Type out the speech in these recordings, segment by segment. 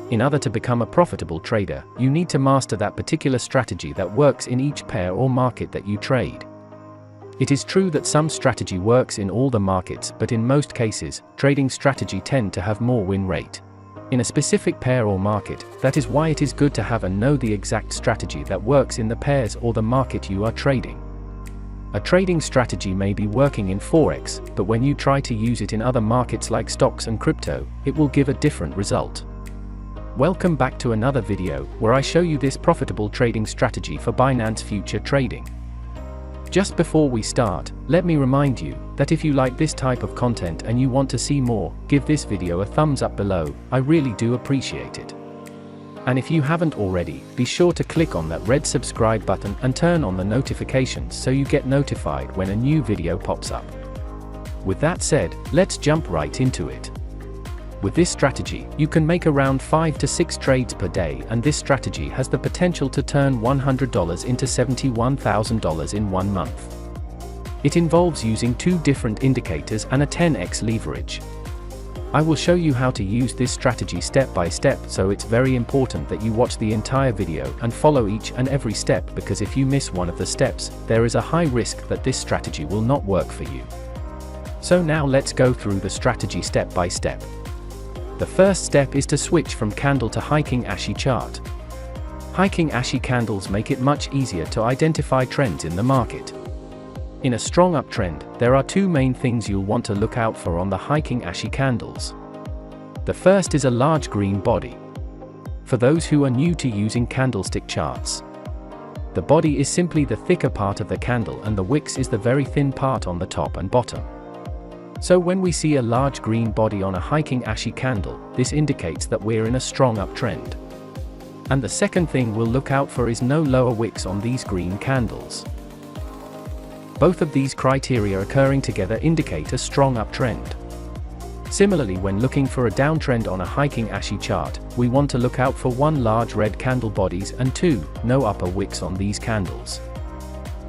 In order to become a profitable trader, you need to master that particular strategy that works in each pair or market that you trade. It is true that some strategy works in all the markets, but in most cases, trading strategy tend to have more win rate in a specific pair or market. That is why it is good to have and know the exact strategy that works in the pairs or the market you are trading. A trading strategy may be working in Forex, but when you try to use it in other markets like stocks and crypto, it will give a different result. Welcome back to another video, where I show you this profitable trading strategy for Binance future trading. Just before we start, let me remind you that if you like this type of content and you want to see more, give this video a thumbs up below, I really do appreciate it. And if you haven't already, be sure to click on that red subscribe button and turn on the notifications so you get notified when a new video pops up. With that said, let's jump right into it. With this strategy, you can make around 5 to 6 trades per day, and this strategy has the potential to turn $100 into $71,000 in 1 month. It involves using 2 different indicators and a 10x leverage. I will show you how to use this strategy step by step, so it's very important that you watch the entire video and follow each and every step, because if you miss one of the steps, there is a high risk that this strategy will not work for you. So now let's go through the strategy step by step. The first step is to switch from candle to hiking Ashi chart. Hiking Ashi candles make it much easier to identify trends in the market. In a strong uptrend, there are 2 main things you'll want to look out for on the hiking Ashi candles. The first is a large green body. For those who are new to using candlestick charts, the body is simply the thicker part of the candle and the wicks is the very thin part on the top and bottom. So when we see a large green body on a hiking Ashi candle, this indicates that we're in a strong uptrend. And the second thing we'll look out for is no lower wicks on these green candles. Both of these criteria occurring together indicate a strong uptrend. Similarly, when looking for a downtrend on a hiking Ashi chart, we want to look out for 1 large red candle bodies and 2, no upper wicks on these candles.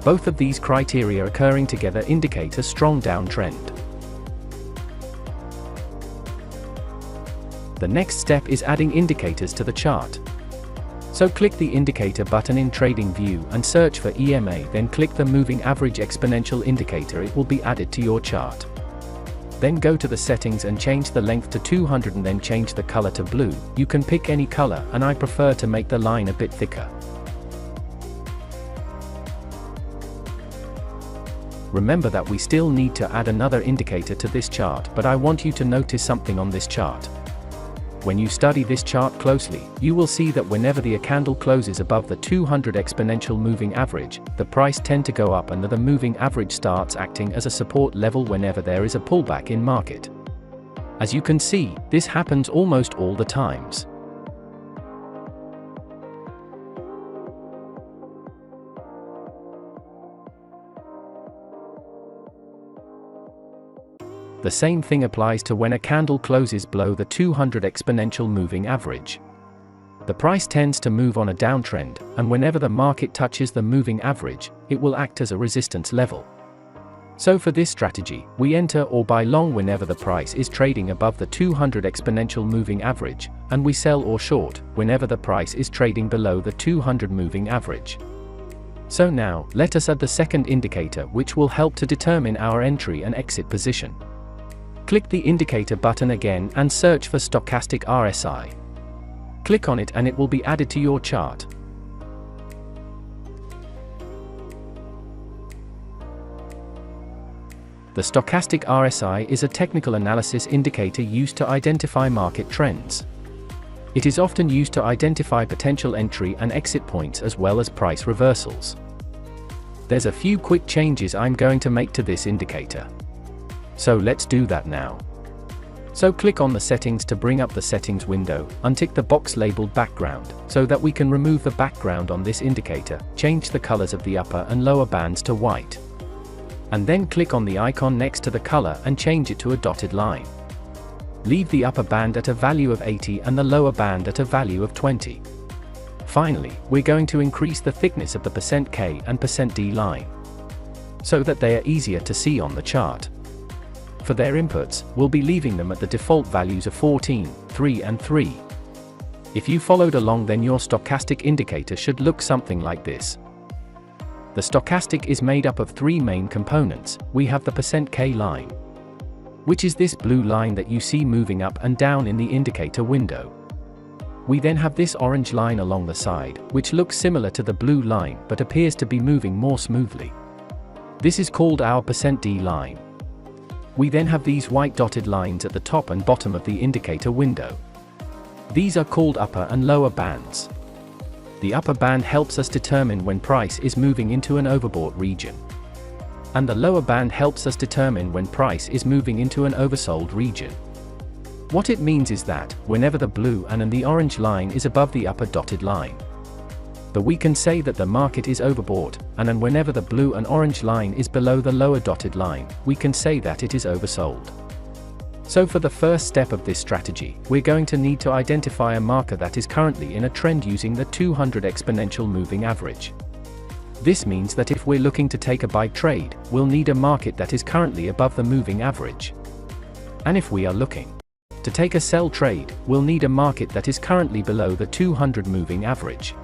Both of these criteria occurring together indicate a strong downtrend. The next step is adding indicators to the chart. So click the indicator button in Trading View and search for EMA, then click the Moving Average Exponential indicator. It will be added to your chart. Then go to the settings and change the length to 200 and then change the color to blue. You can pick any color, and I prefer to make the line a bit thicker. Remember that we still need to add another indicator to this chart, but I want you to notice something on this chart. When you study this chart closely, you will see that whenever the candle closes above the 200 exponential moving average, the price tend to go up and the moving average starts acting as a support level whenever there is a pullback in market. As you can see, this happens almost all the times. The same thing applies to when a candle closes below the 200 exponential moving average. The price tends to move on a downtrend, and whenever the market touches the moving average, it will act as a resistance level. So for this strategy, we enter or buy long whenever the price is trading above the 200 exponential moving average, and we sell or short whenever the price is trading below the 200 moving average. So now, let us add the second indicator, which will help to determine our entry and exit position. Click the indicator button again and search for stochastic RSI. Click on it and it will be added to your chart. The stochastic RSI is a technical analysis indicator used to identify market trends. It is often used to identify potential entry and exit points as well as price reversals. There's a few quick changes I'm going to make to this indicator. So let's do that now. So click on the settings to bring up the settings window, untick the box labeled background, so that we can remove the background on this indicator, change the colors of the upper and lower bands to white. And then click on the icon next to the color and change it to a dotted line. Leave the upper band at a value of 80 and the lower band at a value of 20. Finally, we're going to increase the thickness of the %K and %D line, so that they are easier to see on the chart. For their inputs, we'll be leaving them at the default values of 14, 3 and 3. If you followed along, then your stochastic indicator should look something like this. The stochastic is made up of three main components. We have the %K line, which is this blue line that you see moving up and down in the indicator window. We then have this orange line along the side, which looks similar to the blue line but appears to be moving more smoothly. This is called our %D line. We then have these white dotted lines at the top and bottom of the indicator window. These are called upper and lower bands. The upper band helps us determine when price is moving into an overbought region. And the lower band helps us determine when price is moving into an oversold region. What it means is that, whenever the blue and the orange line is above the upper dotted line, we can say that the market is overbought, and whenever the blue and orange line is below the lower dotted line, we can say that it is oversold. So for the first step of this strategy, we're going to need to identify a marker that is currently in a trend using the 200 exponential moving average. This means that if we're looking to take a buy trade, we'll need a market that is currently above the moving average. And if we are looking to take a sell trade, we'll need a market that is currently below the 200 moving average.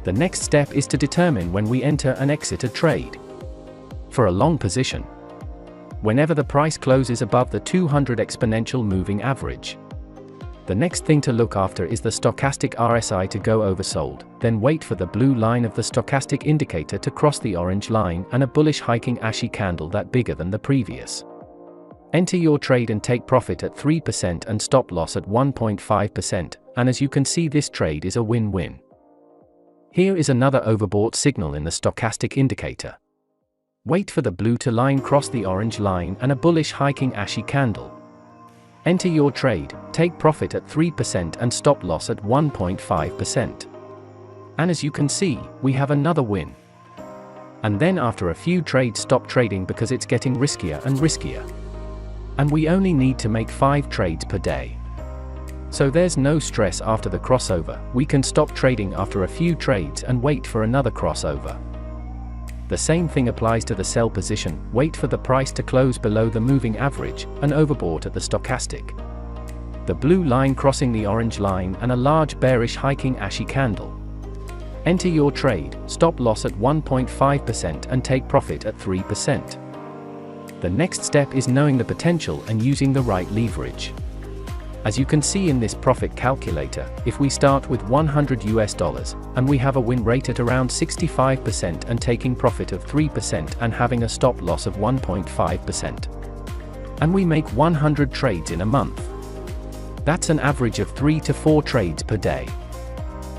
The next step is to determine when we enter and exit a trade. For a long position, whenever the price closes above the 200 exponential moving average, the next thing to look after is the stochastic RSI to go oversold, then wait for the blue line of the stochastic indicator to cross the orange line and a bullish hiking ashy candle that bigger than the previous. Enter your trade and take profit at 3% and stop loss at 1.5%, and as you can see, this trade is a win-win. Here is another overbought signal in the stochastic indicator. Wait for the blue line cross the orange line and a bullish hiking ashy candle. Enter your trade, take profit at 3% and stop loss at 1.5%. And as you can see, we have another win. And then after a few trades, stop trading because it's getting riskier and riskier. And we only need to make 5 trades per day. So there's no stress after the crossover. We can stop trading after a few trades and wait for another crossover. The same thing applies to the sell position. Wait for the price to close below the moving average, and overbought at the stochastic. The blue line crossing the orange line and a large bearish hiking ashy candle. Enter your trade, stop loss at 1.5% and take profit at 3%. The next step is knowing the potential and using the right leverage. As you can see in this profit calculator, if we start with $100 and we have a win rate at around 65% and taking profit of 3% and having a stop loss of 1.5%, and we make 100 trades in a month, that's an average of 3 to 4 trades per day.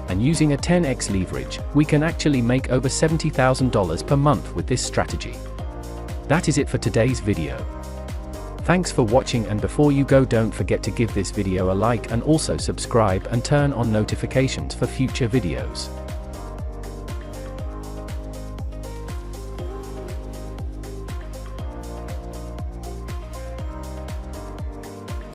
And using a 10x leverage, we can actually make over $70,000 per month with this strategy. That is it for today's video. Thanks for watching, and before you go, don't forget to give this video a like and also subscribe and turn on notifications for future videos.